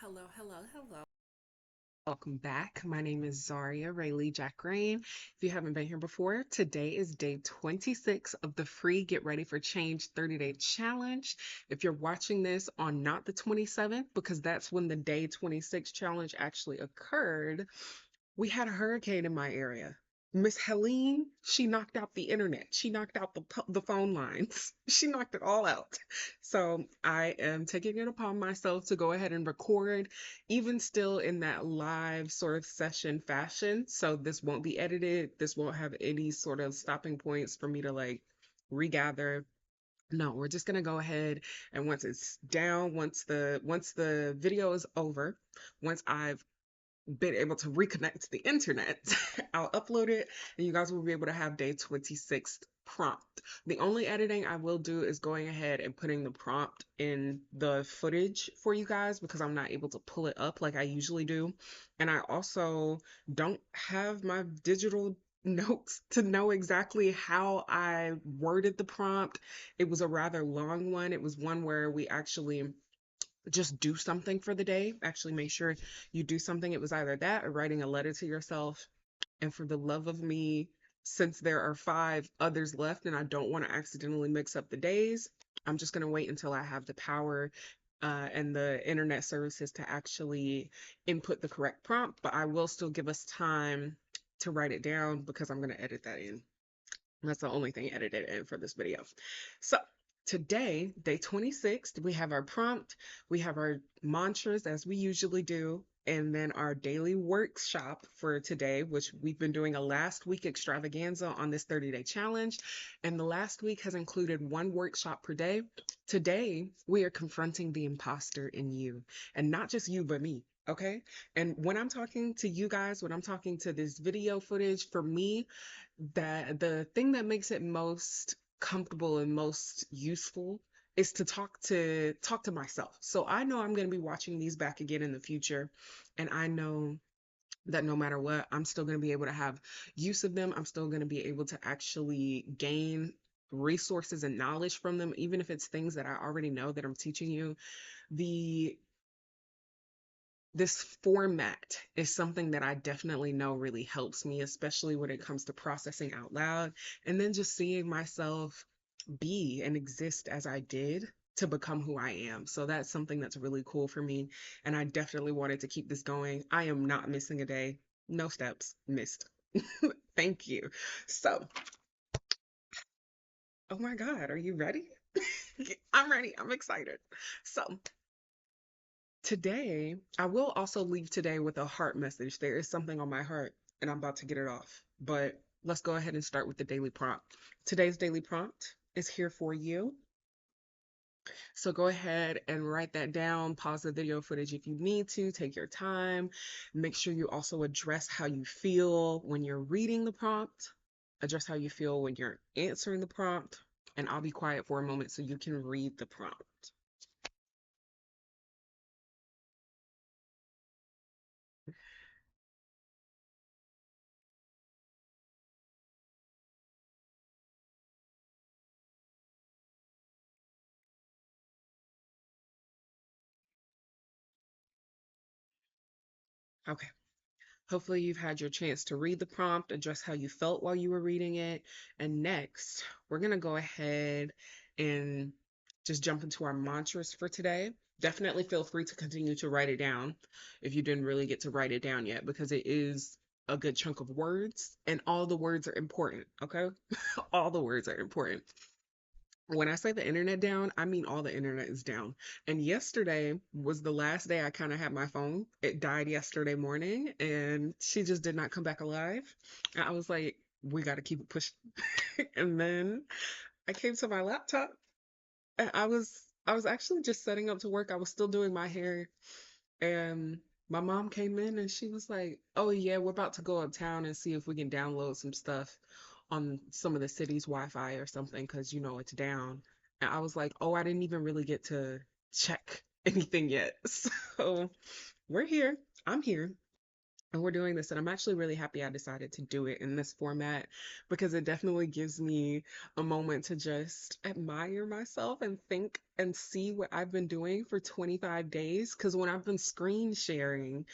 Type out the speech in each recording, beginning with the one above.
Hello, hello, hello. Welcome back. My name is Zaria Rayleigh Jack Rain. If you haven't been here before, today is day 26 of the free Get Ready for Change 30-day challenge. If you're watching this on not the 27th, because that's when the day 26 challenge actually occurred, we had a hurricane in my area. Miss Helene, she knocked out the internet. She knocked out the phone lines. She knocked it all out. So I am taking it upon myself to go ahead and record, even still in that live sort of session fashion. So this won't be edited. This won't have any sort of stopping points for me to like regather. No, we're just gonna go ahead and once it's down, once the video is over, once I've been able to reconnect to the internet, I'll upload it and you guys will be able to have day 26 prompt. The only editing I will do is going ahead and putting the prompt in the footage for you guys because I'm not able to pull it up like I usually do. And I also don't have my digital notes to know exactly how I worded the prompt. It was a rather long one. It was one where we actually just do something for the day. Actually, make sure you do something. It was either that or writing a letter to yourself. And for the love of me, since there are five others left and I don't want to accidentally mix up the days, I'm just going to wait until I have the power and the internet services to actually input the correct prompt. But I will still give us time to write it down because I'm going to edit that in. That's the only thing edited in for this video. So today, day 26, we have our prompt, we have our mantras as we usually do, and then our daily workshop for today, which we've been doing a last week extravaganza on this 30-day challenge. And the last week has included one workshop per day. Today, we are confronting the imposter in you, and not just you, but me. Okay. And when I'm talking to you guys, when I'm talking to this video footage, for me, that the thing that makes it most comfortable and most useful is to talk to myself. So I know I'm going to be watching these back again in the future, and I know that no matter what, I'm still going to be able to have use of them. I'm still going to be able to actually gain resources and knowledge from them, even if it's things that I already know that I'm teaching you. The this format is something that I definitely know really helps me, especially when it comes to processing out loud and then just seeing myself be and exist as I did to become who I am. So that's something that's really cool for me. And I definitely wanted to keep this going. I am not missing a day. No steps missed. Thank you. So, oh my God, are you ready? I'm ready. I'm excited. So, today, I will also leave today with a heart message. There is something on my heart, and I'm about to get it off. But let's go ahead and start with the daily prompt. Today's daily prompt is here for you. So go ahead and write that down. Pause the video footage if you need to. Take your time. Make sure you also address how you feel when you're reading the prompt. Address how you feel when you're answering the prompt. And I'll be quiet for a moment so you can read the prompt. Okay. Hopefully, you've had your chance to read the prompt, address how you felt while you were reading it. And next, we're going to go ahead and just jump into our mantras for today. Definitely feel free to continue to write it down if you didn't really get to write it down yet, because it is a good chunk of words and all the words are important. Okay. All the words are important. When I say the internet down, I mean all the internet is down. And yesterday was the last day I kind of had my phone. It died yesterday morning and she just did not come back alive. And I was like, we got to keep it pushing. And then I came to my laptop and I was actually just setting up to work. I was still doing my hair and my mom came in and she was like, "Oh yeah, we're about to go uptown and see if we can download some stuff on some of the city's Wi-Fi or something because you know it's down." And I was like, "Oh, I didn't even really get to check anything yet." So we're here. I'm here. And we're doing this, and I'm actually really happy I decided to do it in this format because it definitely gives me a moment to just admire myself and think and see what I've been doing for 25 days. Because when I've been screen sharing,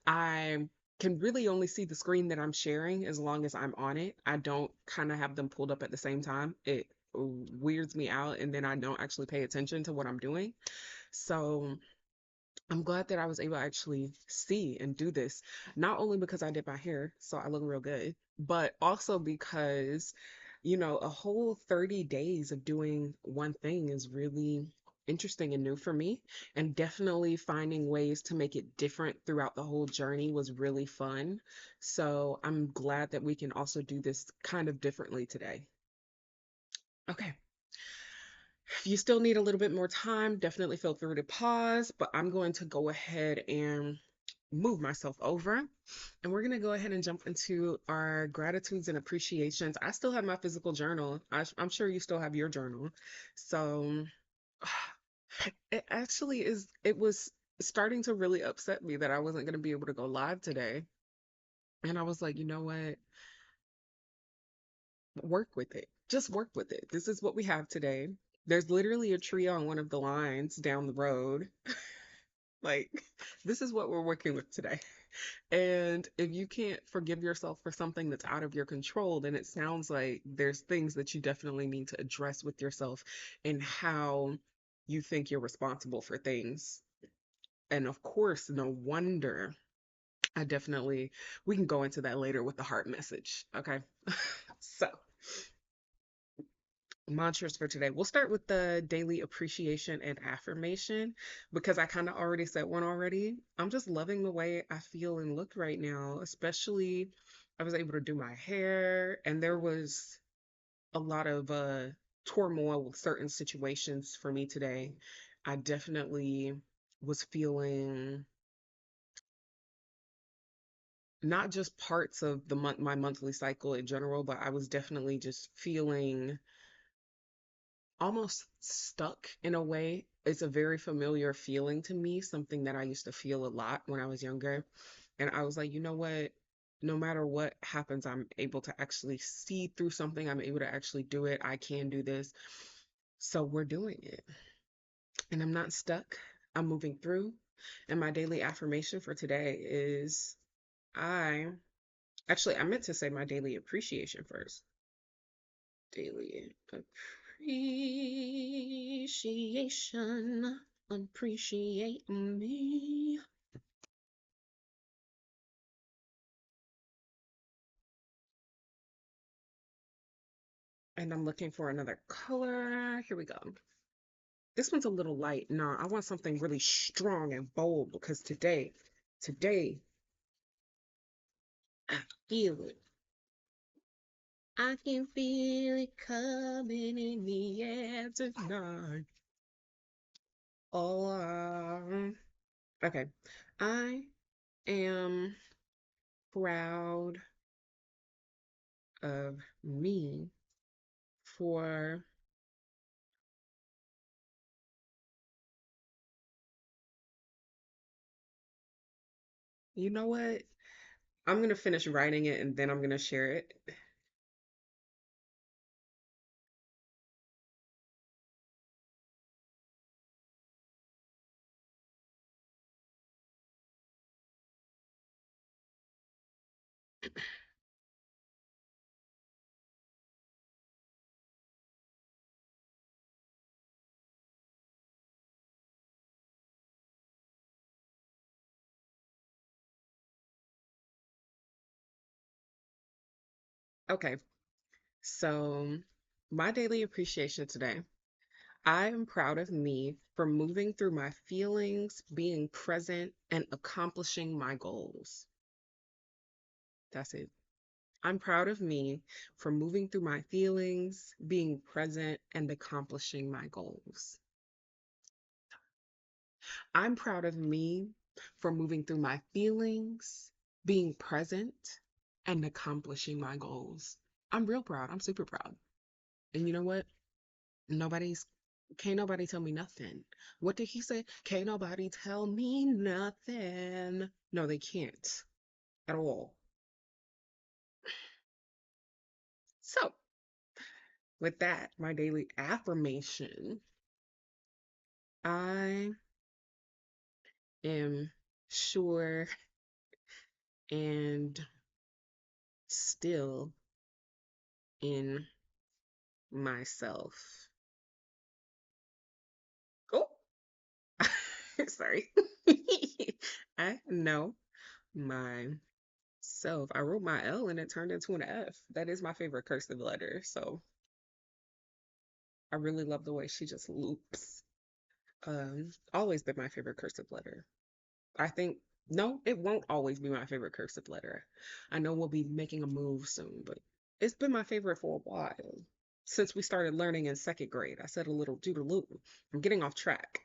I can really only see the screen that I'm sharing as long as I'm on it. I don't kind of have them pulled up at the same time. It weirds me out, and then I don't actually pay attention to what I'm doing. So, I'm glad that I was able to actually see and do this, not only because I did my hair, so I look real good, but also because, a whole 30 days of doing one thing is really interesting and new for me. And definitely finding ways to make it different throughout the whole journey was really fun. So I'm glad that we can also do this kind of differently today. Okay. If you still need a little bit more time, definitely feel free to pause, but I'm going to go ahead and move myself over. And we're going to go ahead and jump into our gratitudes and appreciations. I still have my physical journal. I'm sure you still have your journal. So it was starting to really upset me that I wasn't going to be able to go live today. And I was like, you know what? Work with it. Just work with it. This is what we have today. There's literally a tree on one of the lines down the road. Like, this is what we're working with today. And if you can't forgive yourself for something that's out of your control, then it sounds like there's things that you definitely need to address with yourself and how you think you're responsible for things. And of course, no wonder. We can go into that later with the heart message. Okay. So, mantras for today. We'll start with the daily appreciation and affirmation because I kind of already said one already. I'm just loving the way I feel and look right now, especially I was able to do my hair and there was a lot of turmoil with certain situations for me today. I definitely was feeling not just parts of my monthly cycle in general, but I was definitely just feeling almost stuck in a way. It's a very familiar feeling to me, something that I used to feel a lot when I was younger. And I was like, you know what? No matter what happens, I'm able to actually see through something. I'm able to actually do it. I can do this. So we're doing it. And I'm not stuck. I'm moving through. And my daily affirmation for today is I I meant to say my daily appreciation first. Daily appreciation. Appreciate me. And I'm looking for another color. Here we go. This one's a little light. No, I want something really strong and bold because today, I feel it. I can feel it coming in the air tonight. Oh, okay. I am proud of me for, you know what? I'm gonna finish writing it and then I'm gonna share it. Okay, so my daily appreciation today. I am proud of me for moving through my feelings, being present, and accomplishing my goals. That's it. I'm proud of me for moving through my feelings, being present, and accomplishing my goals. I'm proud of me for moving through my feelings, being present, and accomplishing my goals. I'm real proud. I'm super proud. And you know what? Nobody's can't nobody tell me nothing. What did he say? Can't nobody tell me nothing. No, they can't. at all. So, with that, my daily affirmation, I am sure and still in myself. Oh, sorry. I know myself. I wrote my L and it turned into an F. That is my favorite cursive letter. So I really love the way she just loops. Always been my favorite cursive letter. I think, no, it won't always be my favorite cursive letter. I know we'll be making a move soon, but it's been my favorite for a while. Since we started learning in second grade, I said a little doodaloo. I'm getting off track.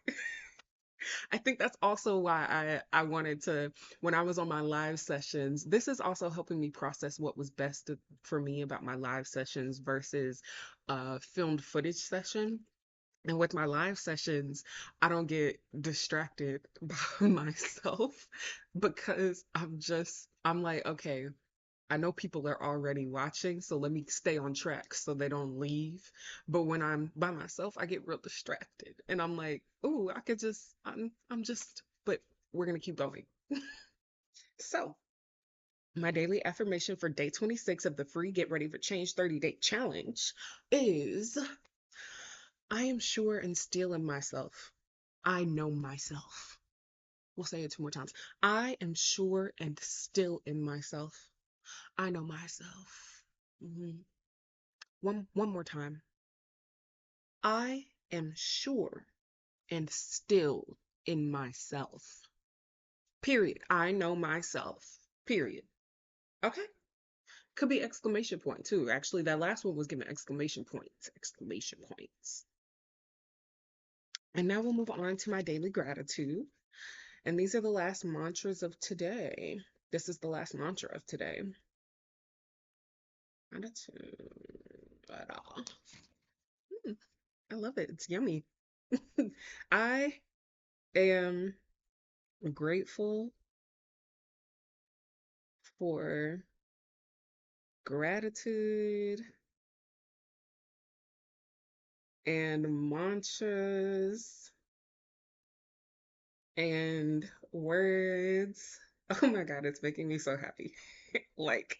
I think that's also why I wanted to, when I was on my live sessions, this is also helping me process what was for me about my live sessions versus a filmed footage session. And with my live sessions, I don't get distracted by myself because I'm like, okay, I know people are already watching, so let me stay on track so they don't leave. But when I'm by myself, I get real distracted. And I'm like, ooh, I could just, I'm just, but we're gonna keep going. So, my daily affirmation for day 26 of the free Get Ready for Change 30-day challenge is I am sure and still in myself. I know myself. We'll say it two more times. I am sure and still in myself. I know myself. Mhm. One more time. I am sure and still in myself. Period. I know myself. Period. Okay. Could be exclamation point too. Actually, that last one was given exclamation points. Exclamation points. And now we'll move on to my daily gratitude. And these are the last mantras of today. This is the last mantra of today. Gratitude. Mm, I love it. It's yummy. I am grateful for gratitude and mantras and words. Oh my God, it's making me so happy. Like,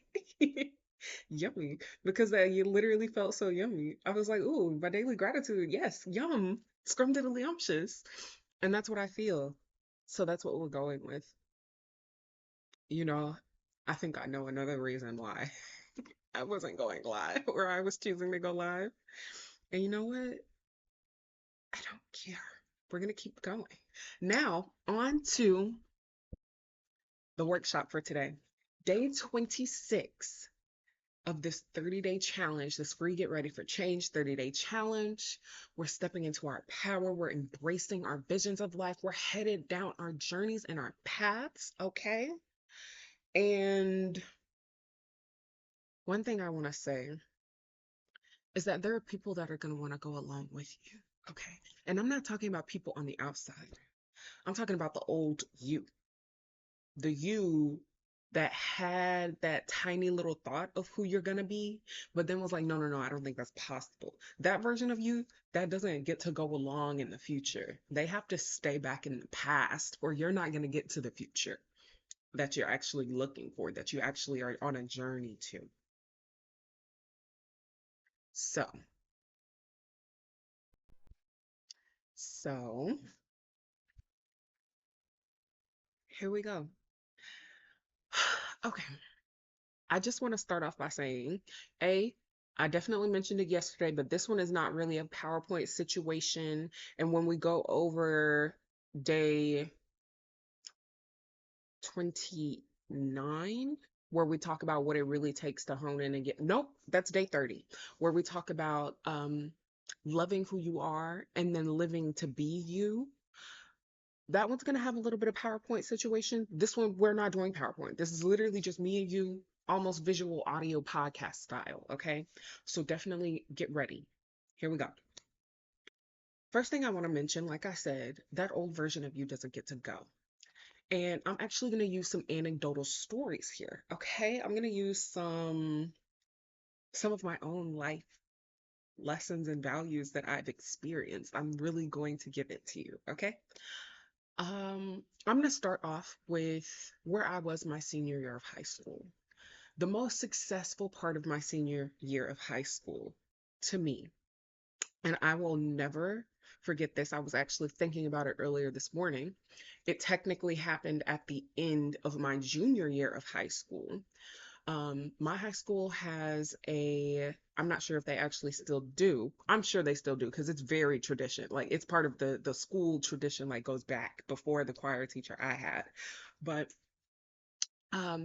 yummy. Because you literally felt so yummy. I was like, ooh, my daily gratitude. Yes, yum. Scrumdiddlyumptious. And that's what I feel. So that's what we're going with. You know, I think I know another reason why I wasn't going live or I was choosing to go live. And you know what? I don't care. We're going to keep going. Now, on to the workshop for today. Day 26 of this 30-day challenge, this free Get Ready for Change 30-day challenge. We're stepping into our power. We're embracing our visions of life. We're headed down our journeys and our paths, okay? And one thing I want to say is that there are people that are going to want to go along with you, okay? And I'm not talking about people on the outside. I'm talking about the old you, the you that had that tiny little thought of who you're gonna be, but then was like, no, no, no, I don't think that's possible. That version of you, that doesn't get to go along in the future. They have to stay back in the past, or you're not gonna get to the future that you're actually looking for, that you actually are on a journey to. So, so here we go. Okay. I just want to start off by saying, I definitely mentioned it yesterday, but this one is not really a PowerPoint situation. And when we go over day 29, where we talk about what it really takes to hone in and get, nope, that's day 30, where we talk about loving who you are and then living to be you. That one's going to have a little bit of PowerPoint situation. This one, we're not doing PowerPoint. This is literally just me and you, almost visual audio podcast style. Okay. So definitely get ready. Here we go. First thing I want to mention, like I said, that old version of you doesn't get to go. And I'm actually going to use some anecdotal stories here. Okay. I'm going to use some of my own life lessons and values that I've experienced. I'm really going to give it to you. Okay. I'm going to start off with where I was my senior year of high school. The most successful part of my senior year of high school to me, and I will never forget this. I was actually thinking about it earlier this morning. It technically happened at the end of my junior year of high school. My high school has I'm not sure if they actually still do. I'm sure they still do because it's very tradition. Like it's part of the school tradition, like goes back before the choir teacher I had. But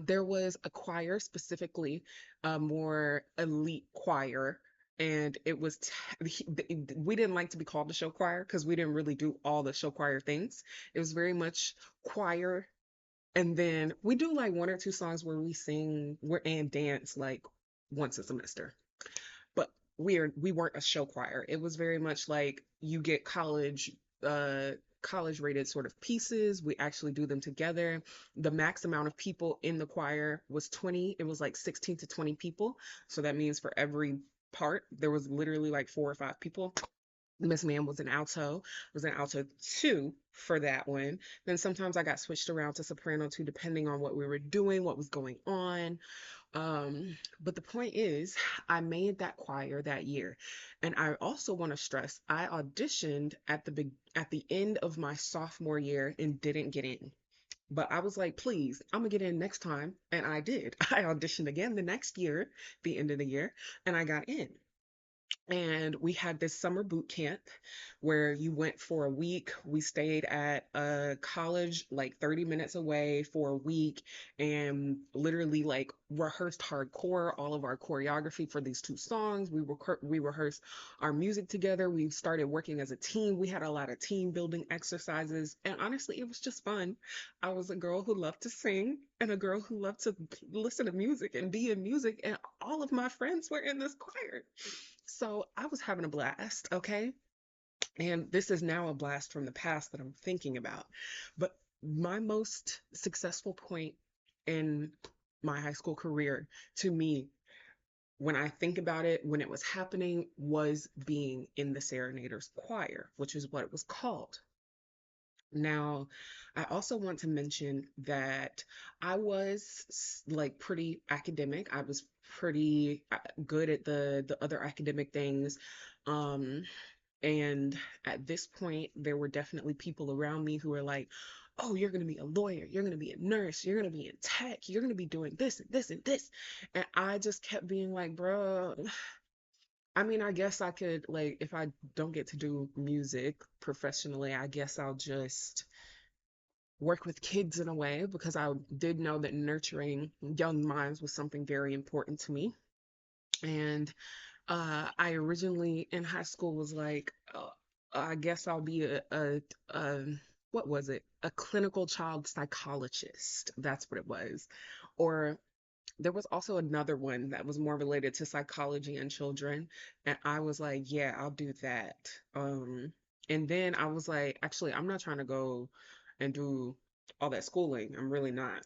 there was a choir, specifically a more elite choir, and it was we didn't like to be called the show choir because we didn't really do all the show choir things. It was very much choir, and then we do like one or two songs where we sing and dance like once a semester. But we weren't a show choir. It was very much like you get uh college rated sort of pieces. We actually do them together. The max amount of people in the choir was 20. It was like 16 to 20 people. So that means for every part there was literally like 4 or 5 people. Miss Ma'am was an alto two for that one. Then sometimes I got switched around to soprano two, depending on what we were doing, what was going on. But the point is, I made that choir that year. And I also want to stress, I auditioned at the end of my sophomore year and didn't get in. But I was like, please, I'm gonna get in next time. And I did. I auditioned again the next year, the end of the year, and I got in. And we had this summer boot camp where you went for a week. We stayed at a college like 30 minutes away for a week and literally like rehearsed hardcore all of our choreography for these two songs. We rehearsed our music together. We started working as a team. We had a lot of team building exercises, and honestly, it was just fun. I was a girl who loved to sing and a girl who loved to listen to music and be in music, and all of my friends were in this choir. So I was having a blast, okay? And this is now a blast from the past that I'm thinking about. But my most successful point in my high school career, to me, when I think about it, when it was happening, was being in the Serenaders Choir, which is what it was called. Now, I also want to mention that I was like pretty academic. I was pretty good at the other academic things. Um, and at this point, there were definitely people around me who were like, "Oh, you're going to be a lawyer. You're going to be a nurse. You're going to be in tech. You're going to be doing this and this and this." And I just kept being like, "Bro, I mean, I guess I could like if I don't get to do music professionally, I guess I'll just work with kids in a way because I did know that nurturing young minds was something very important to me. And I originally in high school was like, I guess I'll be a what was it? A clinical child psychologist. That's what it was. Or there was also another one that was more related to psychology and children. And I was like, yeah, I'll do that. And then I was like, actually, I'm not trying to go and do all that schooling. I'm really not.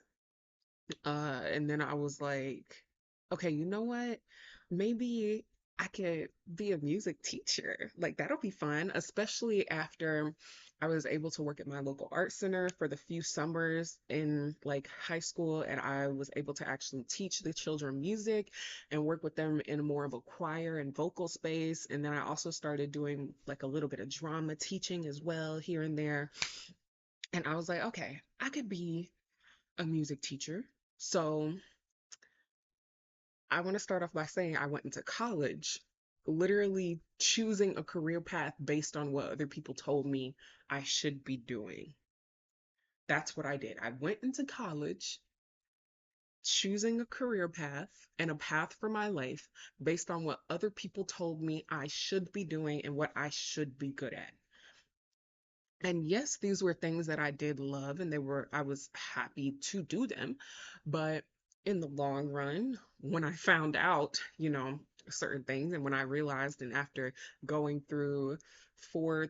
And then I was like, okay, you know what? Maybe I could be a music teacher. Like that'll be fun, especially after I was able to work at my local art center for the few summers in like high school, and I was able to actually teach the children music and work with them in more of a choir and vocal space. And then I also started doing like a little bit of drama teaching as well here and there. And I was like, okay, I could be a music teacher. So I want to start off by saying I went into college, literally choosing a career path based on what other people told me I should be doing. That's what I did. I went into college choosing a career path and a path for my life based on what other people told me I should be doing and what I should be good at. And yes, these were things that I did love and I was happy to do them. But in the long run, when I found out, certain things, and when I realized, and after going through 4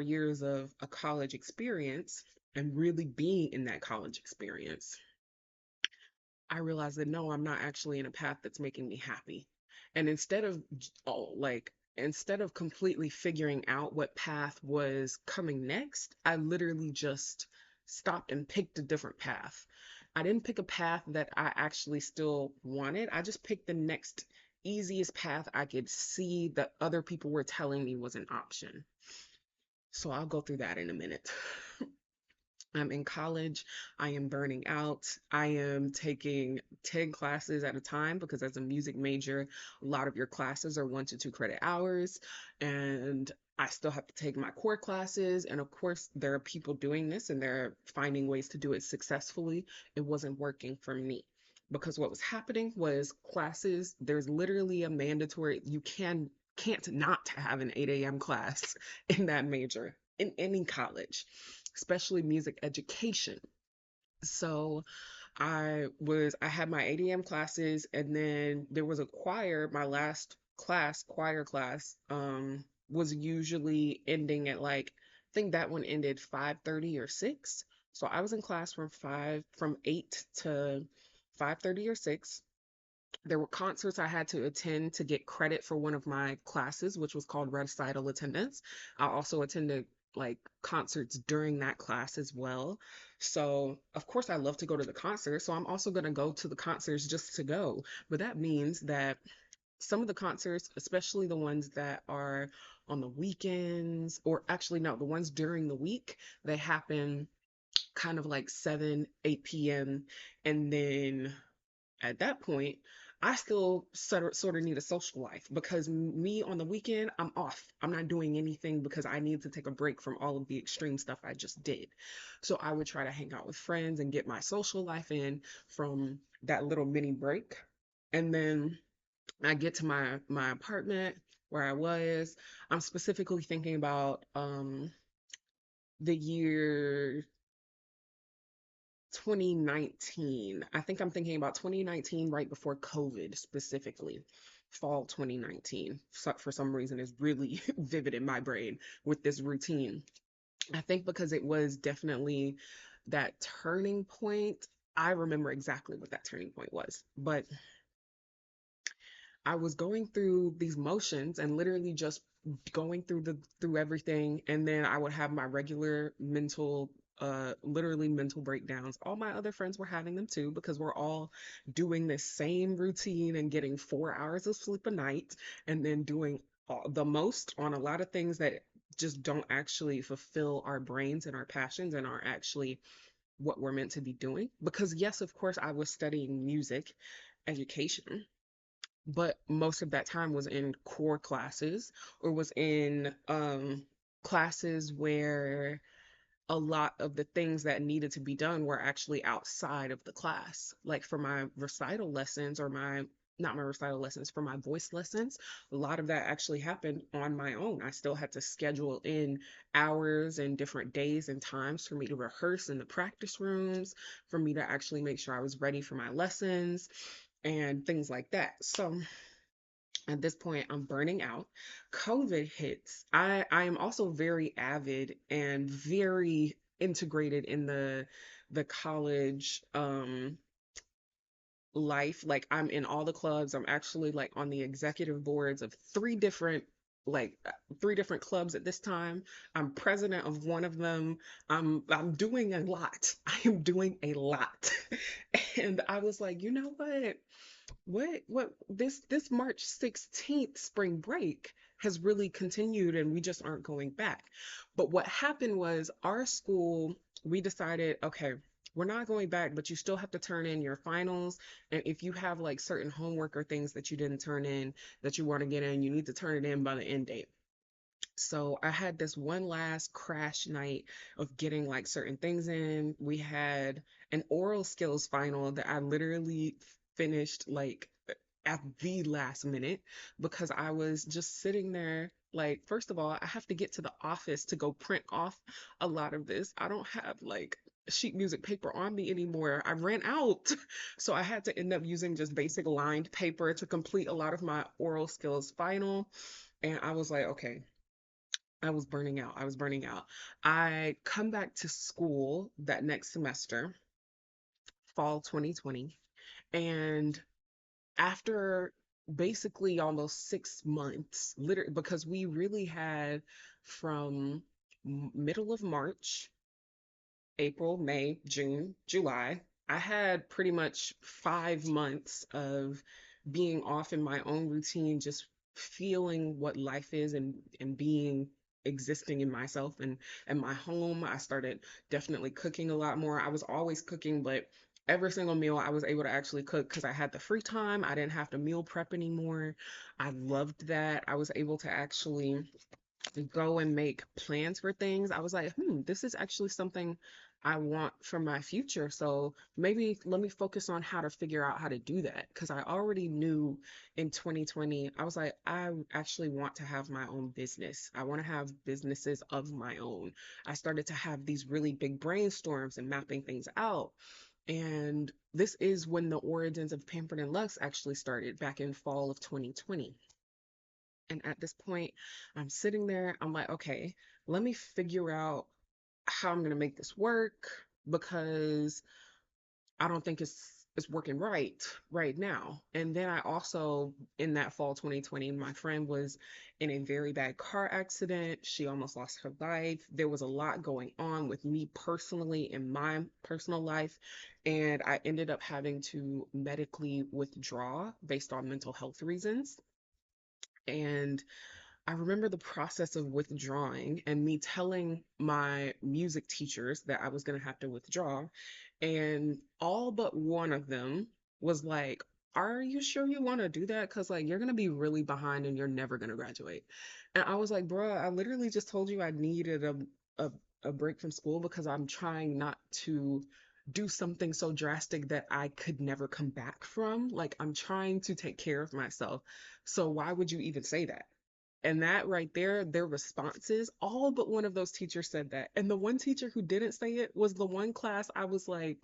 years of a college experience, and really being in that college experience, I realized that no, I'm not actually in a path that's making me happy. And instead of completely figuring out what path was coming next, I literally just stopped and picked a different path. I didn't pick a path that I actually still wanted. I just picked the next easiest path I could see that other people were telling me was an option. So I'll go through that in a minute. I'm in college. I am burning out. I am taking 10 classes at a time because, as a music major, a lot of your classes are 1 to 2 credit hours. And I still have to take my core classes. And of course, there are people doing this and they're finding ways to do it successfully. It wasn't working for me because what was happening was classes, there's literally a mandatory, you can't not have an 8 a.m. class in that major in any college, especially music education. So I had my 8 a.m. classes, and then there was a choir. My last class, choir class, was usually ending at like, I think that one ended 5:30 or 6. So I was in class from 8 to 5:30 or 6. There were concerts I had to attend to get credit for one of my classes, which was called recital attendance. I also attended like concerts during that class as well. So, of course, I love to go to the concert. So, I'm also going to go to the concerts just to go. But that means that some of the concerts, especially the ones that are on the weekends, or actually, no, the ones during the week, they happen kind of like 7, 8 p.m. And then at that point, I still sort of need a social life because me on the weekend, I'm off. I'm not doing anything because I need to take a break from all of the extreme stuff I just did. So I would try to hang out with friends and get my social life in from that little mini break. And then I get to my apartment where I was. I'm specifically thinking about the year 2019. I think I'm thinking about 2019 right before COVID specifically. Fall 2019. So for some reason is really vivid in my brain with this routine. I think because it was definitely that turning point. I remember exactly what that turning point was. But I was going through these motions and literally just going through everything, and then I would have my regular mental literally mental breakdowns. All my other friends were having them too because we're all doing this same routine and getting 4 hours of sleep a night and then doing the most on a lot of things that just don't actually fulfill our brains and our passions and are actually what we're meant to be doing. Because yes, of course, I was studying music education, but most of that time was in core classes or was in classes where a lot of the things that needed to be done were actually outside of the class. Like for my recital lessons or my not my recital lessons, for my voice lessons, a lot of that actually happened on my own. I still had to schedule in hours and different days and times for me to rehearse in the practice rooms, for me to actually make sure I was ready for my lessons and things like that. So at this point, I'm burning out. COVID hits. I am also very avid and very integrated in the college life. Like I'm in all the clubs. I'm actually like on the executive boards of like three different clubs at this time. I'm president of one of them. I'm doing a lot. I am doing a lot. And I was like, you know what this March 16th spring break has really continued and we just aren't going back. But what happened was our school, we decided, okay, we're not going back, but you still have to turn in your finals. And if you have like certain homework or things that you didn't turn in that you want to get in, you need to turn it in by the end date. So I had this one last crash night of getting like certain things in. We had an oral skills final that I literally finished like at the last minute because I was just sitting there. Like, first of all, I have to get to the office to go print off a lot of this. I don't have like sheet music paper on me anymore. I ran out. So I had to end up using just basic lined paper to complete a lot of my oral skills final. And I was like, okay, I was burning out. I was burning out. I come back to school that next semester, fall 2020, and after basically almost 6 months, literally, because we really had from middle of March, April, May, June, July. I had pretty much 5 months of being off in my own routine, just feeling what life is and being existing in myself and my home. I started definitely cooking a lot more. I was always cooking, but every single meal I was able to actually cook because I had the free time. I didn't have to meal prep anymore. I loved that. I was able to actually go and make plans for things. I was like, this is actually something I want for my future. So maybe let me focus on how to figure out how to do that. Because I already knew in 2020, I was like, I actually want to have my own business. I want to have businesses of my own. I started to have these really big brainstorms and mapping things out. And this is when the origins of Pampered and Lux actually started back in fall of 2020. And at this point, I'm sitting there, I'm like, okay, let me figure out how I'm gonna make this work because I don't think it's working right now. And then I also in that fall 2020, my friend was in a very bad car accident. She almost lost her life. There was a lot going on with me personally in my personal life, and I ended up having to medically withdraw based on mental health reasons. And I remember the process of withdrawing and me telling my music teachers that I was going to have to withdraw. And all but one of them was like, are you sure you want to do that? Because, like, you're going to be really behind and you're never going to graduate. And I was like, bruh, I literally just told you I needed a, a break from school because I'm trying not to do something so drastic that I could never come back from. Like, I'm trying to take care of myself. So, why would you even say that? And that right there, their responses, all but one of those teachers said that. And the one teacher who didn't say it was the one class I was like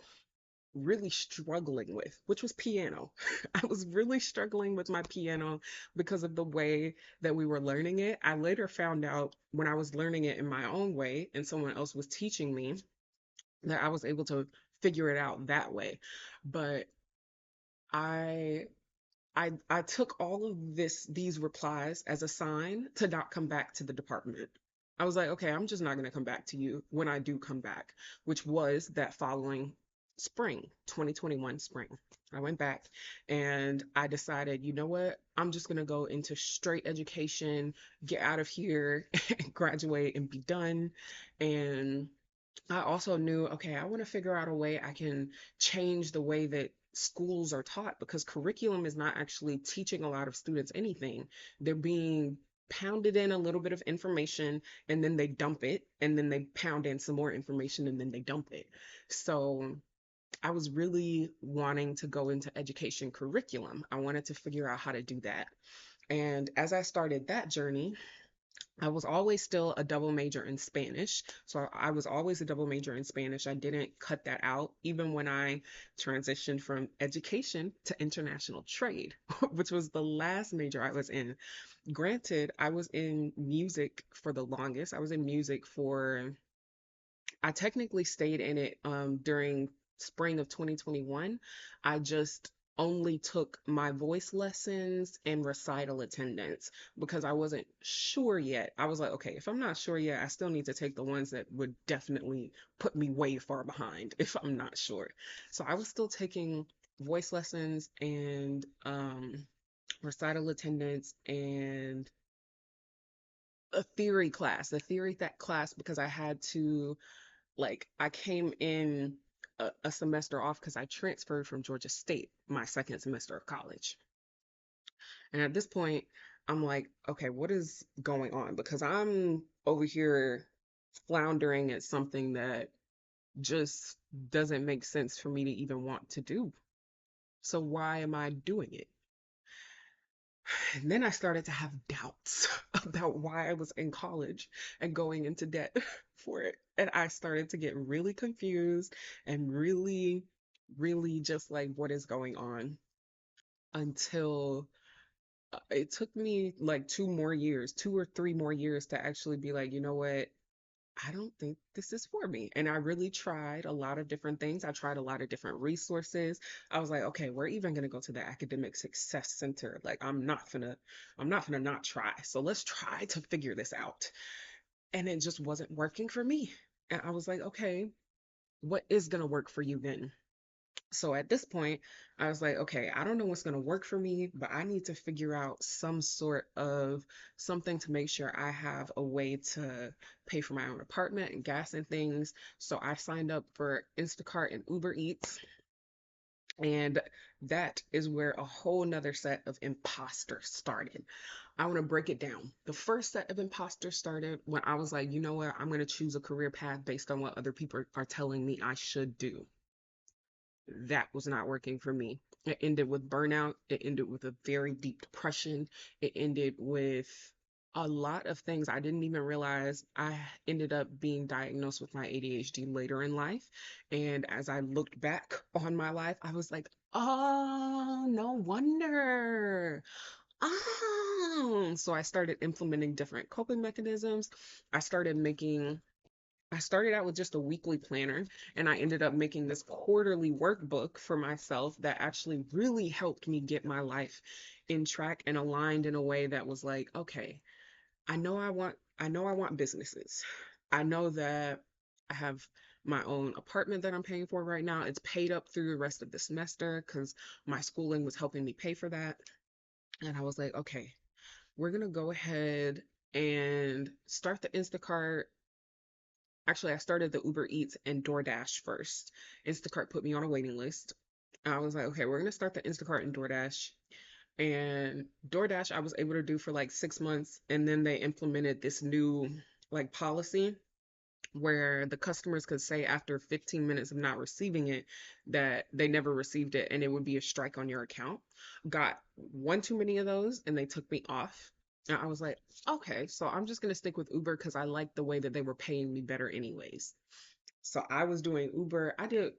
really struggling with, which was piano. I was really struggling with my piano because of the way that we were learning it. I later found out when I was learning it in my own way and someone else was teaching me that I was able to figure it out that way. But I I took all of these replies as a sign to not come back to the department. I was like, okay, I'm just not going to come back to you when I do come back, which was that following spring, 2021 spring. I went back and I decided, you know what? I'm just going to go into straight education, get out of here, graduate and be done. And I also knew, okay, I want to figure out a way I can change the way that schools are taught because curriculum is not actually teaching a lot of students anything. They're being pounded in a little bit of information and then they dump it, and then they pound in some more information and then they dump it. So I was really wanting to go into education curriculum. I wanted to figure out how to do that. And as I started that journey, I was always still a double major in Spanish. So I was always a double major in Spanish. I didn't cut that out, even when I transitioned from education to international trade, which was the last major I was in. Granted, I was in music for the longest. I was in music for I technically stayed in it during spring of 2021. I just only took my voice lessons and recital attendance because I wasn't sure yet. I was like, okay, if I'm not sure yet, I still need to take the ones that would definitely put me way far behind if I'm not sure. So I was still taking voice lessons and recital attendance and a theory class, a theory that class because I had to like I came in a semester off because I transferred from Georgia State my second semester of college. And at this point, I'm like, okay, what is going on? Because I'm over here floundering at something that just doesn't make sense for me to even want to do. So why am I doing it? And then I started to have doubts about why I was in college and going into debt for it. And I started to get really confused and really just like, what is going on? Until It took me like 2 more years, 2 or 3 more years to actually be like, you know what? I don't think this is for me. And I really tried a lot of different things. I tried a lot of different resources. I was like, okay, we're even gonna go to the Academic Success Center. Like, I'm not gonna not try. So let's try to figure this out. And it just wasn't working for me. And I was like, okay, what is gonna work for you then? So at this point, I was like, okay, I don't know what's going to work for me, but I need to figure out some sort of something to make sure I have a way to pay for my own apartment and gas and things. So I signed up for Instacart and Uber Eats. And that is where a whole nother set of imposters started. I want to break it down. The first set of imposters started when I was like, you know what? I'm going to choose a career path based on what other people are telling me I should do. That was not working for me. It ended with burnout. It ended with a very deep depression. It ended with a lot of things I didn't even realize. I ended up being diagnosed with my ADHD later in life. And as I looked back on my life, I was like, oh, no wonder. Oh, so I started implementing different coping mechanisms. I started making I started out with just a weekly planner and I ended up making this quarterly workbook for myself that actually really helped me get my life in track and aligned in a way that was like, okay, I know I want businesses. I know that I have my own apartment that I'm paying for right now. It's paid up through the rest of the semester because my schooling was helping me pay for that. And I was like, okay, we're gonna go ahead and start the Instacart. Actually, I started the Uber Eats and DoorDash first. Instacart put me on a waiting list. I was like, okay, we're gonna start the Instacart and DoorDash. And DoorDash, I was able to do for like 6 months, and then they implemented this new like policy where the customers could say after 15 minutes of not receiving it that they never received it, and it would be a strike on your account. Got one too many of those, and they took me off. And I was like, okay, so I'm just gonna stick with Uber because I like the way that they were paying me better anyways. So I was doing Uber. I did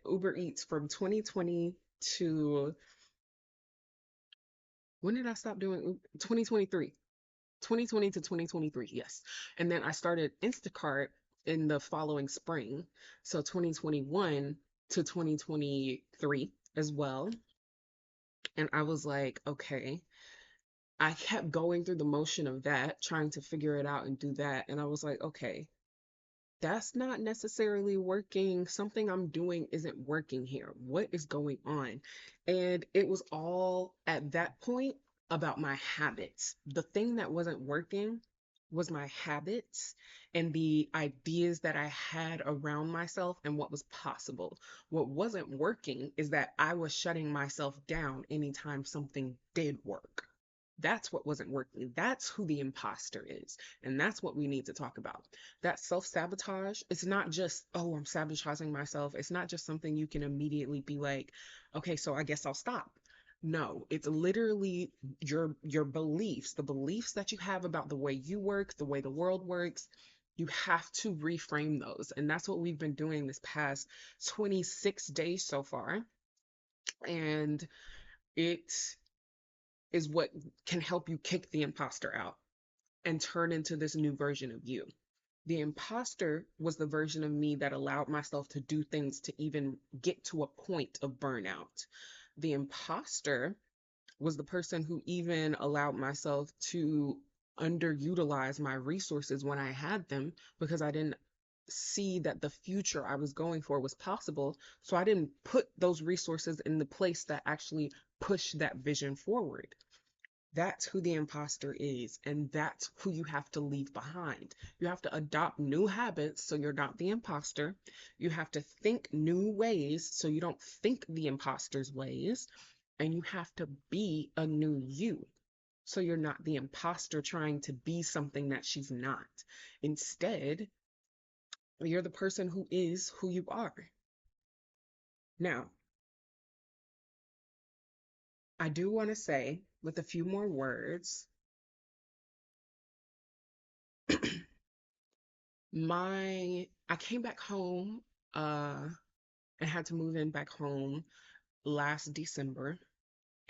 Uber Eats from 2020 to when did I stop doing 2023? 2020 to 2023, yes. And then I started Instacart in the following spring. So 2021 to 2023 as well. And I was like, okay. I kept going through the motion of that, trying to figure it out and do that. And I was like, okay, that's not necessarily working. Something I'm doing isn't working here. What is going on? And it was all at that point about my habits. The thing that wasn't working was my habits and the ideas that I had around myself and what was possible. What wasn't working is that I was shutting myself down anytime something did work. That's what wasn't working. That's who the imposter is. And that's what we need to talk about. That self sabotage, it's not just, oh, I'm sabotaging myself. It's not just something you can immediately be like, okay, so I guess I'll stop. No, it's literally your beliefs, the beliefs that you have about the way you work, the way the world works. You have to reframe those. And that's what we've been doing this past 26 days so far. And it is what can help you kick the imposter out and turn into this new version of you. The imposter was the version of me that allowed myself to do things to even get to a point of burnout. The imposter was the person who even allowed myself to underutilize my resources when I had them because I didn't see that the future I was going for was possible. So I didn't put those resources in the place that actually push that vision forward. That's who the imposter is, and that's who you have to leave behind. You have to adopt new habits so you're not the imposter. You have to think new ways so you don't think the imposter's ways. And you have to be a new you so you're not the imposter trying to be something that she's not. Instead, you're the person who is who you are. Now, I do want to say with a few more words, I came back home uh and had to move in back home last December.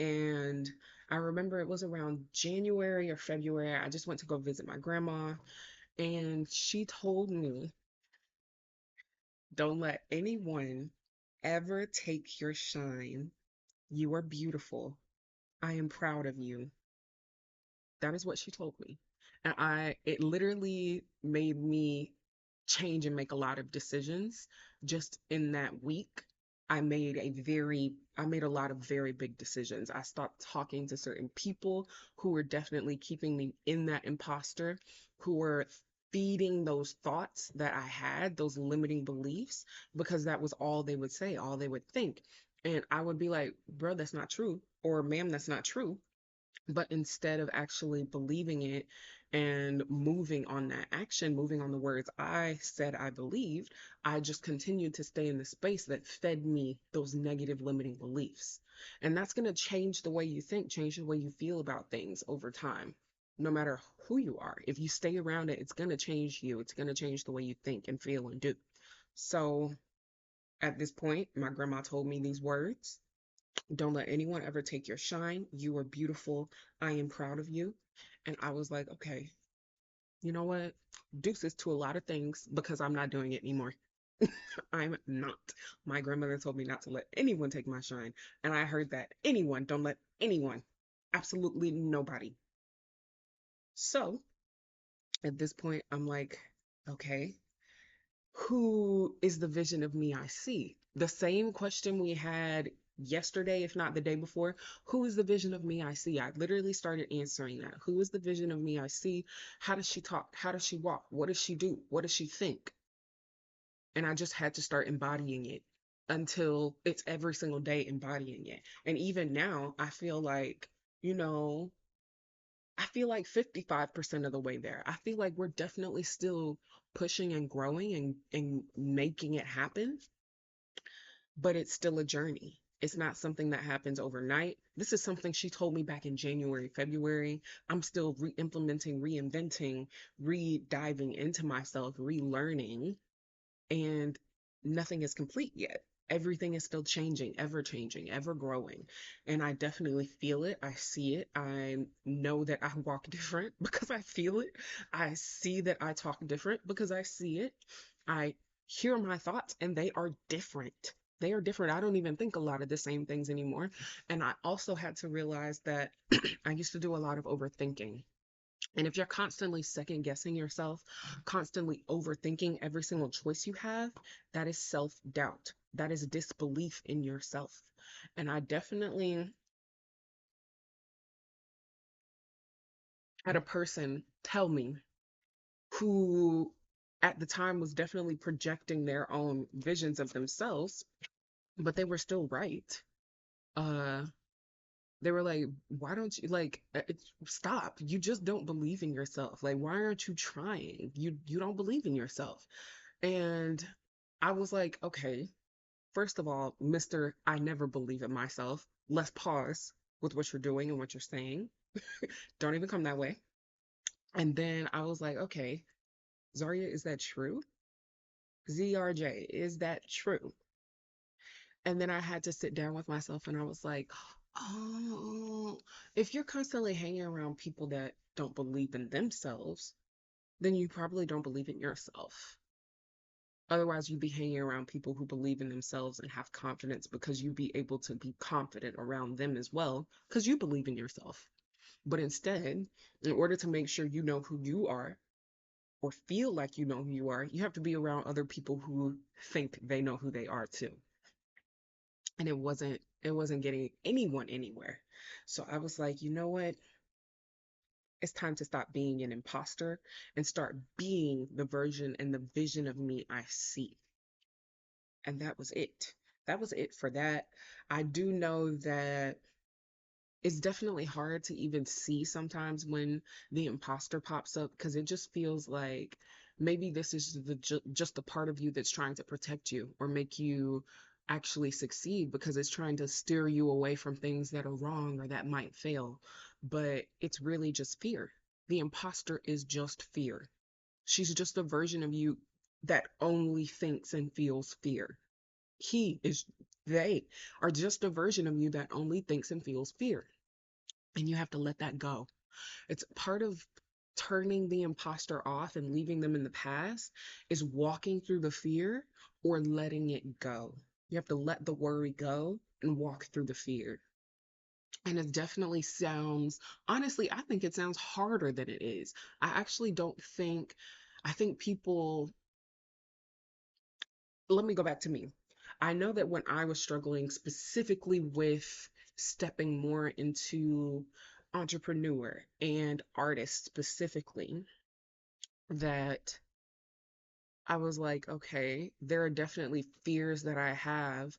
And I remember it was around January or February. I just went to go visit my grandma, and she told me, don't let anyone ever take your shine. You are beautiful. I am proud of you. That is what she told me. And it literally made me change and make a lot of decisions just in that week. I made a lot of very big decisions. I stopped talking to certain people who were definitely keeping me in that imposter, who were feeding those thoughts that I had, those limiting beliefs, because that was all they would say, all they would think. And I would be like, bro, that's not true. Or ma'am, that's not true. But instead of actually believing it and moving on that action, moving on the words I said I believed, I just continued to stay in the space that fed me those negative limiting beliefs. And that's going to change the way you think, change the way you feel about things over time. No matter who you are, if you stay around it, it's going to change you. It's going to change the way you think and feel and do. So at this point, my grandma told me these words: don't let anyone ever take your shine. You are beautiful. I am proud of you. And I was like, okay, you know what? Deuces to a lot of things because I'm not doing it anymore. I'm not. My grandmother told me not to let anyone take my shine. And I heard that anyone, don't let anyone, absolutely nobody. So at this point, I'm like, okay, who is the vision of me I see? The same question we had yesterday, if not the day before. Who is the vision of me I see? I literally started answering that. Who is the vision of me I see? How does she talk? How does she walk? What does she do? What does she think? And I just had to start embodying it until it's every single day embodying it. And even now, I feel like, you know, I feel like 55% of the way there. I feel like we're definitely still pushing and growing and making it happen, but it's still a journey. It's not something that happens overnight. This is something she told me back in January, February. I'm still re implementing, reinventing, re diving into myself, relearning, and nothing is complete yet. Everything is still changing, ever growing. And I definitely feel it. I see it. I know that I walk different because I feel it. I see that I talk different because I see it. I hear my thoughts and they are different. They are different. I don't even think a lot of the same things anymore. And I also had to realize that I used to do a lot of overthinking. And if you're constantly second guessing yourself, constantly overthinking every single choice you have, that is self doubt. That is disbelief in yourself. And I definitely had a person tell me, who at the time was definitely projecting their own visions of themselves, but they were still right. Uh, they were like, why don't you stop? You just don't believe in yourself. Like, why aren't you trying? You don't believe in yourself. And I was like, okay, first of all, Mr. I never believe in myself. Let's pause with what you're doing and what you're saying. Don't even come that way. And then I was like, okay, Zaria, is that true? ZRJ, is that true? And then I had to sit down with myself and I was like, oh, if you're constantly hanging around people that don't believe in themselves, then you probably don't believe in yourself. Otherwise, you'd be hanging around people who believe in themselves and have confidence because you'd be able to be confident around them as well because you believe in yourself. But instead, in order to make sure you know who you are or feel like you know who you are, you have to be around other people who think they know who they are too. And it wasn't getting anyone anywhere. So I was like, you know what? It's time to stop being an imposter and start being the version and the vision of me I see. And that was it. That was it for that. I do know that it's definitely hard to even see sometimes when the imposter pops up because it just feels like maybe this is just the part of you that's trying to protect you or make you actually succeed because it's trying to steer you away from things that are wrong or that might fail. But it's really just fear. The imposter is just fear. She's just a version of you that only thinks and feels fear. He is, they are just a version of you that only thinks and feels fear. And you have to let that go. It's part of turning the imposter off and leaving them in the past is walking through the fear or letting it go. You have to let the worry go and walk through the fear. And it definitely sounds, honestly, I think it sounds harder than it is. I actually don't think, I think people, let me go back to me. I know that when I was struggling specifically with stepping more into entrepreneur and artist specifically, that I was like, okay, there are definitely fears that I have,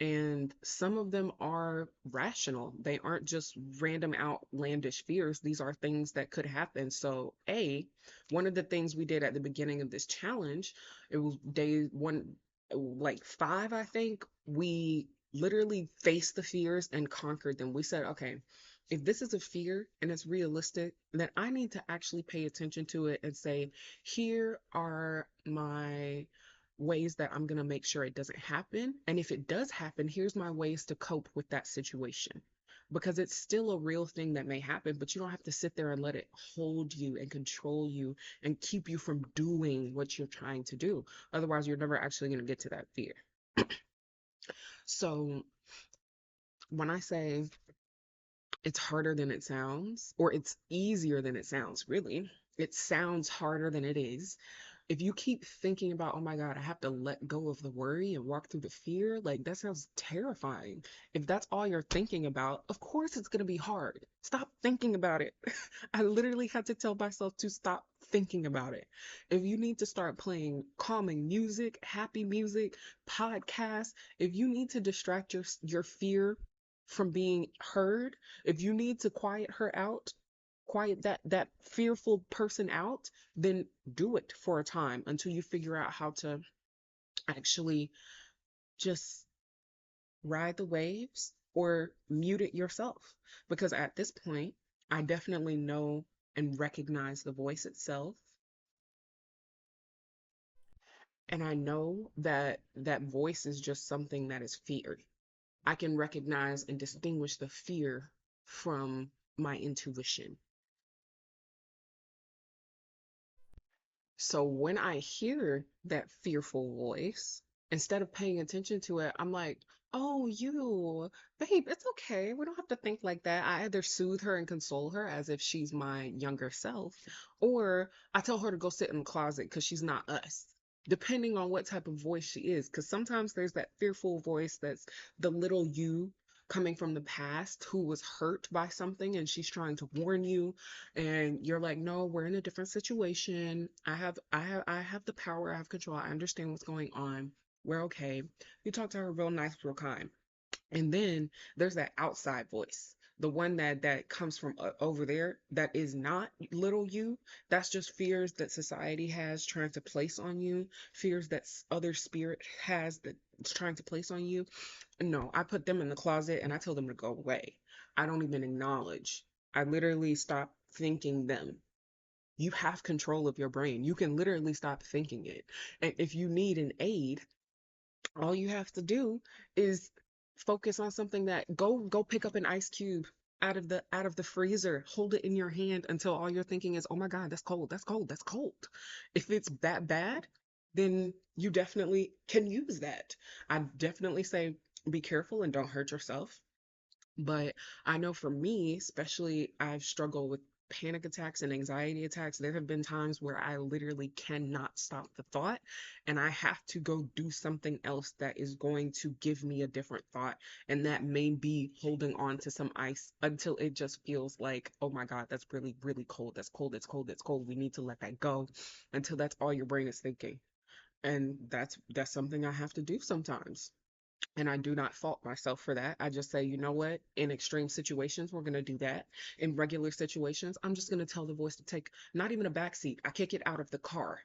and some of them are rational. They aren't just random outlandish fears. These are things that could happen. So, one of the things we did at the beginning of this challenge, it was day one, like five, I think, we literally faced the fears and conquered them. We said, okay, if this is a fear and it's realistic, then I need to actually pay attention to it and say, here are my ways that I'm going to make sure it doesn't happen. And if it does happen, here's my ways to cope with that situation. Because it's still a real thing that may happen, but you don't have to sit there and let it hold you and control you and keep you from doing what you're trying to do. Otherwise, you're never actually going to get to that fear. So, when I say it's harder than it sounds, or it's easier than it sounds, really, it sounds harder than it is. If you keep thinking about, oh my God, I have to let go of the worry and walk through the fear, like that sounds terrifying. If that's all you're thinking about, of course it's going to be hard. Stop thinking about it. I literally had to tell myself to stop thinking about it. If you need to start playing calming music, happy music, podcasts, if you need to distract your fear from being heard, if you need to quiet her out, quiet that fearful person out, then do it for a time until you figure out how to actually just ride the waves or mute it yourself. Because at this point, I definitely know and recognize the voice itself. And I know that that voice is just something that is feared. I can recognize and distinguish the fear from my intuition. So when I hear that fearful voice, instead of paying attention to it, I'm like, oh, you, babe, it's okay. We don't have to think like that. I either soothe her and console her as if she's my younger self, or I tell her to go sit in the closet because she's not us, depending on what type of voice she is. Because sometimes there's that fearful voice that's the little you coming from the past who was hurt by something and she's trying to warn you, and you're like, no, we're in a different situation. I have the power. I have control. I understand what's going on. We're okay. You talk to her real nice, real kind. And then there's that outside voice, the one that comes from over there, that is not little you. That's just fears that society has trying to place on you, fears that other spirit has that it's trying to place on you. No, I put them in the closet and I tell them to go away. I don't even acknowledge. I literally stop thinking them. You have control of your brain. You can literally stop thinking it. And if you need an aid, all you have to do is focus on something that go pick up an ice cube out of the freezer, hold it in your hand until all you're thinking is, oh my God, that's cold, that's cold, that's cold. If it's that bad, then you definitely can use that. I definitely say be careful and don't hurt yourself. But I know for me, especially, I've struggled with panic attacks and anxiety attacks. There have been times where I literally cannot stop the thought and I have to go do something else that is going to give me a different thought. And that may be holding on to some ice until it just feels like, oh my God, that's really, really cold. That's cold. It's cold. It's cold. We need to let that go until that's all your brain is thinking. And that's something I have to do sometimes. And I do not fault myself for that. I just say, you know what? In extreme situations, we're going to do that. In regular situations, I'm just going to tell the voice to take not even a back seat. I kick it out of the car.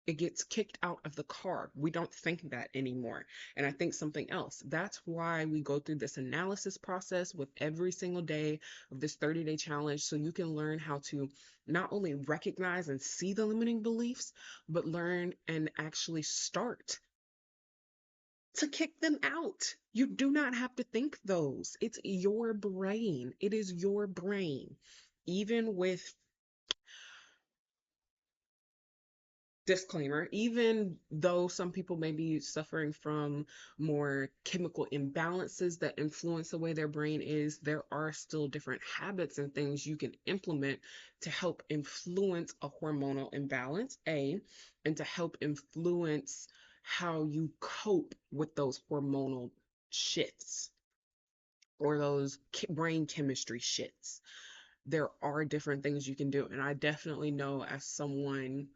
It gets kicked out of the car. We don't think that anymore. And I think something else. That's why we go through this analysis process with every single day of this 30-day challenge. So you can learn how to not only recognize and see the limiting beliefs, but learn and actually start to kick them out. You do not have to think those. It's your brain. It is your brain. Even with disclaimer, even though some people may be suffering from more chemical imbalances that influence the way their brain is, there are still different habits and things you can implement to help influence a hormonal imbalance, and to help influence how you cope with those hormonal shifts or those brain chemistry shifts. There are different things you can do. And I definitely know, as someone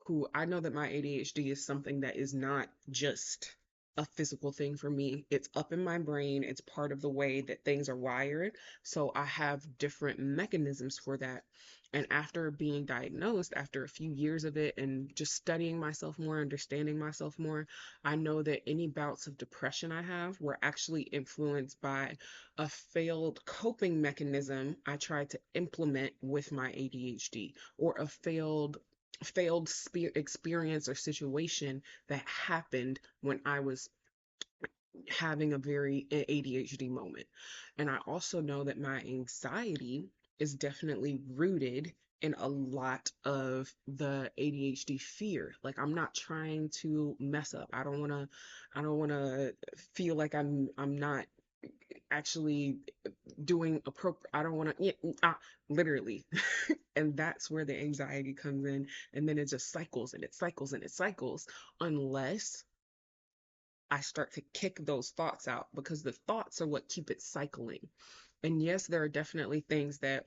who, I know that my ADHD is something that is not just a physical thing for me. It's up in my brain. It's part of the way that things are wired. So I have different mechanisms for that. And after being diagnosed, after a few years of it and just studying myself more, understanding myself more, I know that any bouts of depression I have were actually influenced by a failed coping mechanism I tried to implement with my ADHD, or a failed experience or situation that happened when I was having a very ADHD moment. And I also know that my anxiety is definitely rooted in a lot of the ADHD fear. Like, I'm not trying to mess up. I don't want to feel like I'm not actually doing appropriate. I don't want to, yeah, literally. And that's where the anxiety comes in. And then it just cycles and it cycles and it cycles, unless I start to kick those thoughts out, because the thoughts are what keep it cycling. And yes, there are definitely things that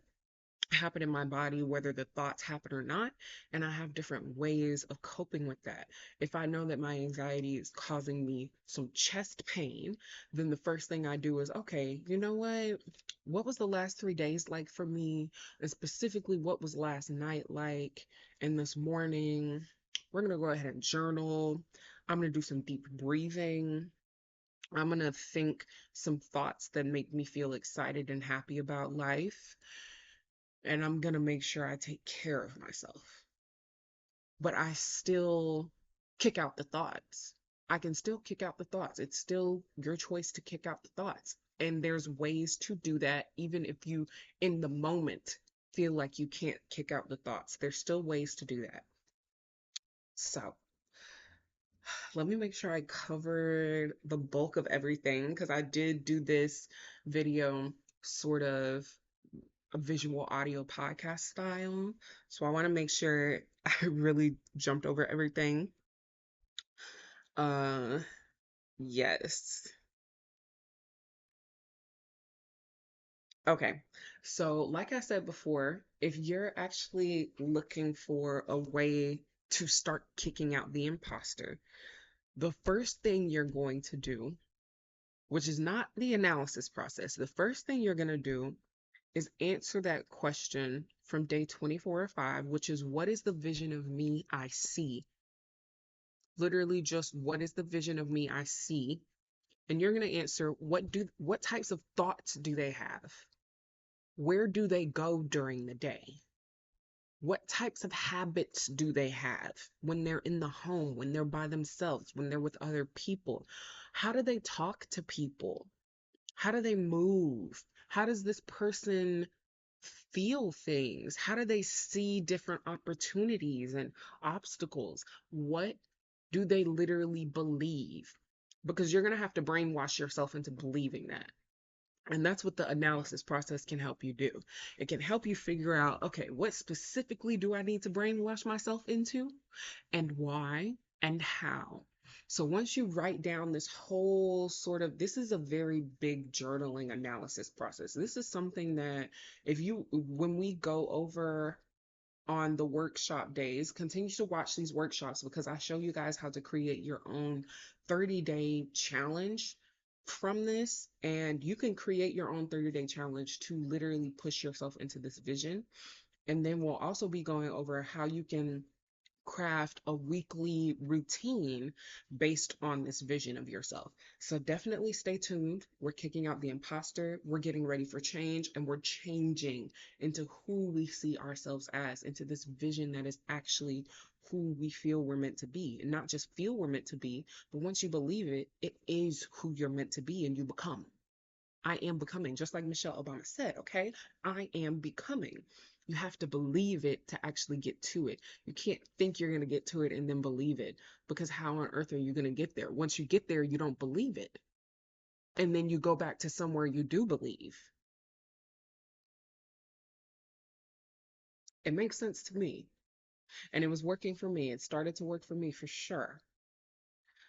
happen in my body, whether the thoughts happen or not. And I have different ways of coping with that. If I know that my anxiety is causing me some chest pain, then the first thing I do is, okay, you know what? What was the last 3 days like for me? And specifically, what was last night like? And this morning, we're going to go ahead and journal. I'm going to do some deep breathing. I'm going to think some thoughts that make me feel excited and happy about life, and I'm going to make sure I take care of myself. But I still kick out the thoughts. I can still kick out the thoughts. It's still your choice to kick out the thoughts. And there's ways to do that, even if you, in the moment, feel like you can't kick out the thoughts. There's still ways to do that. So, let me make sure I covered the bulk of everything, because I did do this video sort of a visual audio podcast style. So I want to make sure I really jumped over everything. Uh, yes. Okay. So, like I said before, if you're actually looking for a way to start kicking out the imposter, the first thing you're going to do, which is not the analysis process, the first thing you're going to do is answer that question from day 24 or 5, which is, what is the vision of me I see? Literally just, what is the vision of me I see? And you're going to answer, what types of thoughts do they have? Where do they go during the day? What types of habits do they have when they're in the home, when they're by themselves, when they're with other people? How do they talk to people? How do they move? How does this person feel things? How do they see different opportunities and obstacles? What do they literally believe? Because you're going to have to brainwash yourself into believing that. And that's what the analysis process can help you do. It can help you figure out, okay, what specifically do I need to brainwash myself into, and why, and how? So once you write down this whole sort of, this is a very big journaling analysis process. This is something that, when we go over on the workshop days, continue to watch these workshops, because I show you guys how to create your own 30-day challenge from this. And you can create your own 30-day challenge to literally push yourself into this vision. And then we'll also be going over how you can craft a weekly routine based on this vision of yourself. So definitely stay tuned. We're kicking out the imposter, we're getting ready for change, and we're changing into who we see ourselves as, into this vision that is actually who we feel we're meant to be. And not just feel we're meant to be, but once you believe it, it is who you're meant to be and you become. I am becoming, just like Michelle Obama said, okay? I am becoming. You have to believe it to actually get to it. You can't think you're going to get to it and then believe it, because how on earth are you going to get there? Once you get there, you don't believe it. And then you go back to somewhere you do believe. It makes sense to me. And it was working for me. It started to work for me for sure.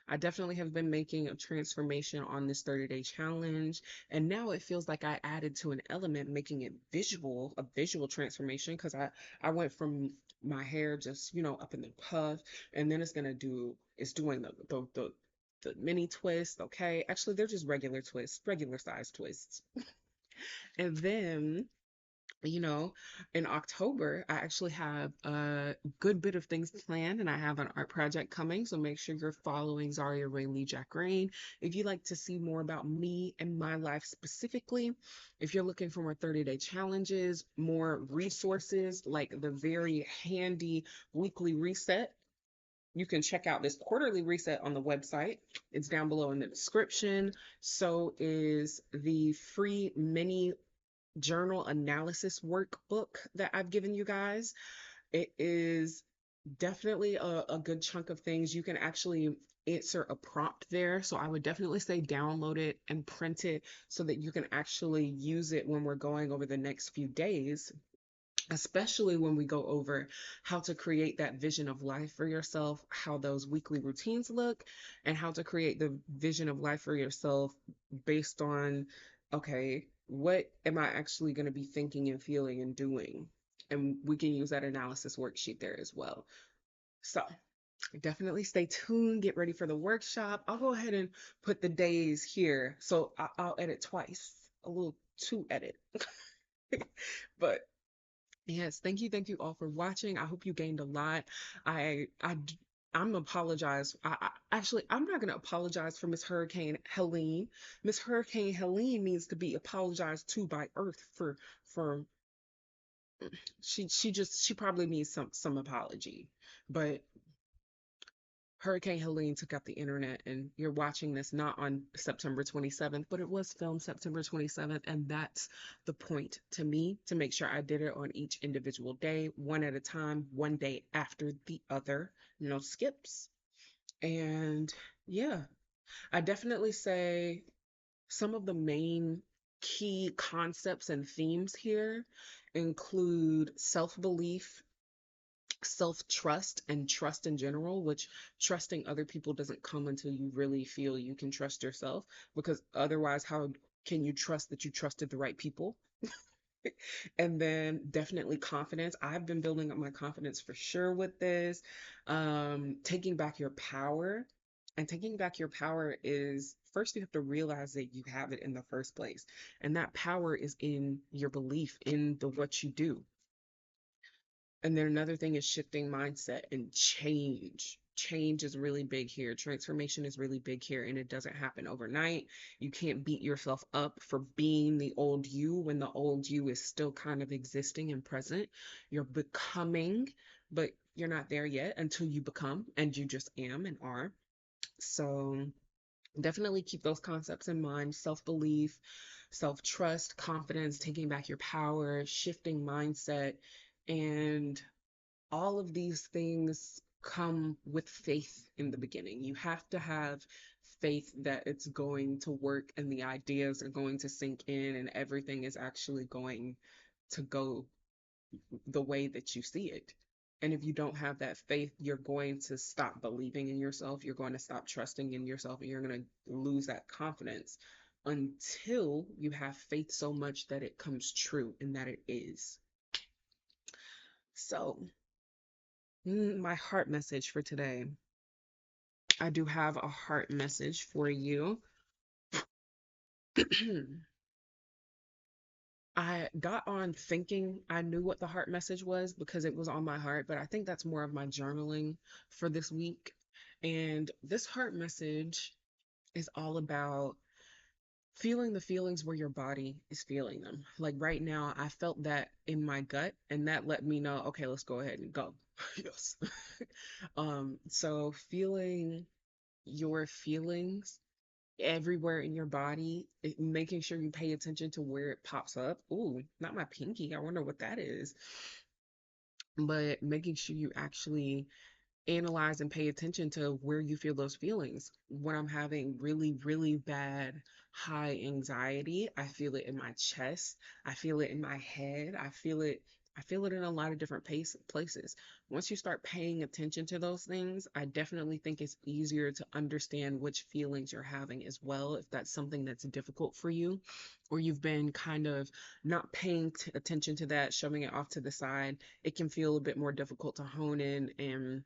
I definitely have been making a transformation on this 30-day challenge. And now it feels like I added to an element, making it visual, a visual transformation, because I went from my hair just, up in the puff, and then it's doing the mini twist, okay? Actually, they're just regular twists, regular size twists. And then in October, I actually have a good bit of things planned and I have an art project coming. So make sure you're following Zaria Rayleigh Jack Rain. If you'd like to see more about me and my life specifically, if you're looking for more 30-day challenges, more resources like the very handy weekly reset, you can check out this quarterly reset on the website. It's down below in the description. So is the free mini journal analysis workbook that I've given you guys. It is definitely a good chunk of things. You can actually answer a prompt there. So I would definitely say download it and print it so that you can actually use it when we're going over the next few days, especially when we go over how to create that vision of life for yourself, how those weekly routines look, and how to create the vision of life for yourself based on, okay, what am I actually going to be thinking and feeling and doing? And we can use that analysis worksheet there as well. So definitely stay tuned. Get ready for the workshop. I'll go ahead and put the days here. So I'll edit twice, a little to edit. But yes, thank you all for watching. I hope you gained a lot. I I d- I'm apologize. Actually, I'm not gonna apologize for Miss Hurricane Helene. Miss Hurricane Helene needs to be apologized to by Earth for she probably needs some apology. But Hurricane Helene took out the internet, and you're watching this not on September 27th, but it was filmed September 27th, and that's the point to me, to make sure I did it on each individual day, one at a time, one day after the other, no skips. And yeah, I definitely say some of the main key concepts and themes here include self-belief, self-trust, and trust in general, which trusting other people doesn't come until you really feel you can trust yourself, because otherwise, how can you trust that you trusted the right people? And then definitely confidence. I've been building up my confidence for sure with this. Taking back your power. And taking back your power is, first you have to realize that you have it in the first place. And that power is in your belief in the what you do. And then another thing is shifting mindset and change. Change is really big here. Transformation is really big here, and it doesn't happen overnight. You can't beat yourself up for being the old you when the old you is still kind of existing and present. You're becoming, but you're not there yet until you become, and you just am and are. So definitely keep those concepts in mind: self-belief, self-trust, confidence, taking back your power, shifting mindset, and all of these things come with faith in the beginning. You have to have faith that it's going to work and the ideas are going to sink in and everything is actually going to go the way that you see it. And if you don't have that faith, you're going to stop believing in yourself. You're going to stop trusting in yourself and you're going to lose that confidence until you have faith so much that it comes true and that it is. So, my heart message for today. I do have a heart message for you. I got on thinking I knew what the heart message was because it was on my heart, but I think that's more of my journaling for this week. And this heart message is all about feeling the feelings where your body is feeling them. Like right now, I felt that in my gut, and that let me know, okay, let's go ahead and go. Yes. So feeling your feelings everywhere in your body, making sure you pay attention to where it pops up. Ooh, not my pinky. I wonder what that is. But making sure you actually analyze and pay attention to where you feel those feelings. When I'm having really, really bad high anxiety, I feel it in my chest. I feel it in my head. I feel it in a lot of different places. Once you start paying attention to those things, I definitely think it's easier to understand which feelings you're having as well, if that's something that's difficult for you, or you've been kind of not paying attention to that, shoving it off to the side. It can feel a bit more difficult to hone in and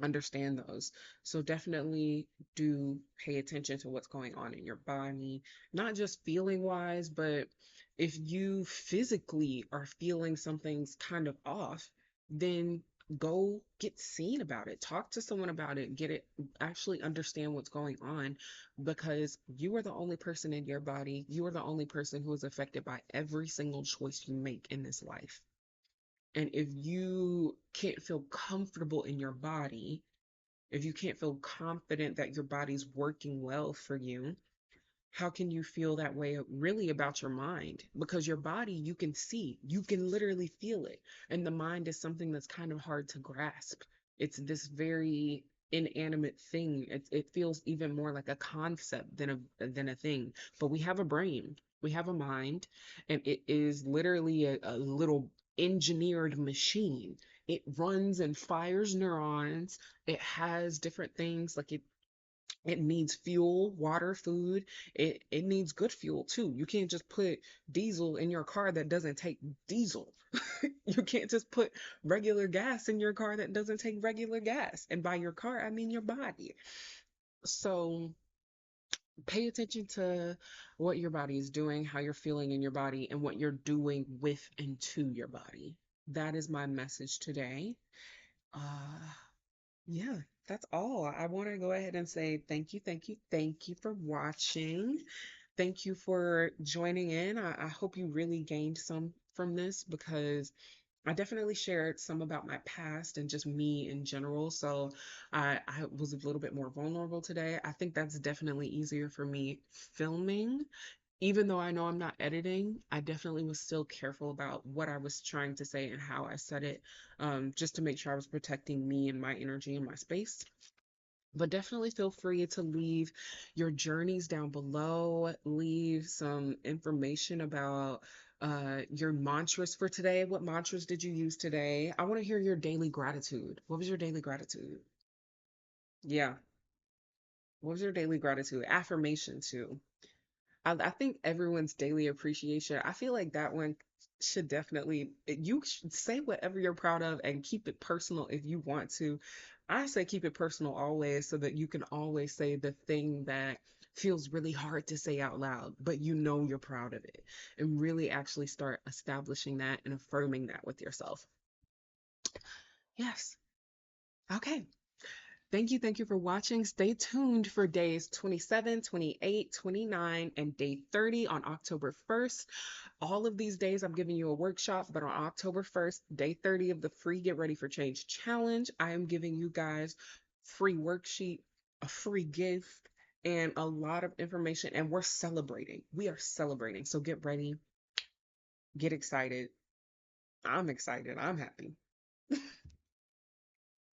understand those. So definitely do pay attention to what's going on in your body, not just feeling wise, but if you physically are feeling something's kind of off, then go get seen about it. Talk to someone about it, get it, actually understand what's going on, because you are the only person in your body. You are the only person who is affected by every single choice you make in this life. And if you can't feel comfortable in your body, if you can't feel confident that your body's working well for you, how can you feel that way really about your mind? Because your body, you can see, you can literally feel it. And the mind is something that's kind of hard to grasp. It's this very inanimate thing. It feels even more like a concept than a thing. But we have a brain, we have a mind, and it is literally a little engineered machine. It runs and fires neurons. It has different things like it needs fuel, water, food. It needs good fuel too. You can't just put diesel in your car that doesn't take diesel. You can't just put regular gas in your car that doesn't take regular gas. And by your car, I mean your body. So pay attention to what your body is doing, how you're feeling in your body, and what you're doing with and to your body. That is my message today. Uh, Yeah, that's all. I want to go ahead and say thank you, thank you, thank you for watching. Thank you for joining in. I hope you really gained some from this, because I definitely shared some about my past and just me in general. So I was a little bit more vulnerable today. I think that's definitely easier for me filming. Even though I know I'm not editing, I definitely was still careful about what I was trying to say and how I said it, just to make sure I was protecting me and my energy and my space. But definitely feel free to leave your journeys down below, leave some information about your mantras for today. What mantras did you use today? I want to hear your daily gratitude. What was your daily gratitude? Yeah. What was your daily gratitude? Affirmation too. I think everyone's daily appreciation, I feel like that one should definitely, you should say whatever you're proud of and keep it personal if you want to. I say keep it personal always, so that you can always say the thing that feels really hard to say out loud, but you know you're proud of it, and really actually start establishing that and affirming that with yourself. Yes. Okay. Thank you for watching. Stay tuned for days 27, 28, 29, and day 30 on October 1st. All of these days, I'm giving you a workshop, but on October 1st, day 30 of the free Get Ready for Change challenge, I am giving you guys free worksheet, a free gift, and a lot of information. And we're celebrating. We are celebrating. So get ready, get excited. I'm excited. I'm happy.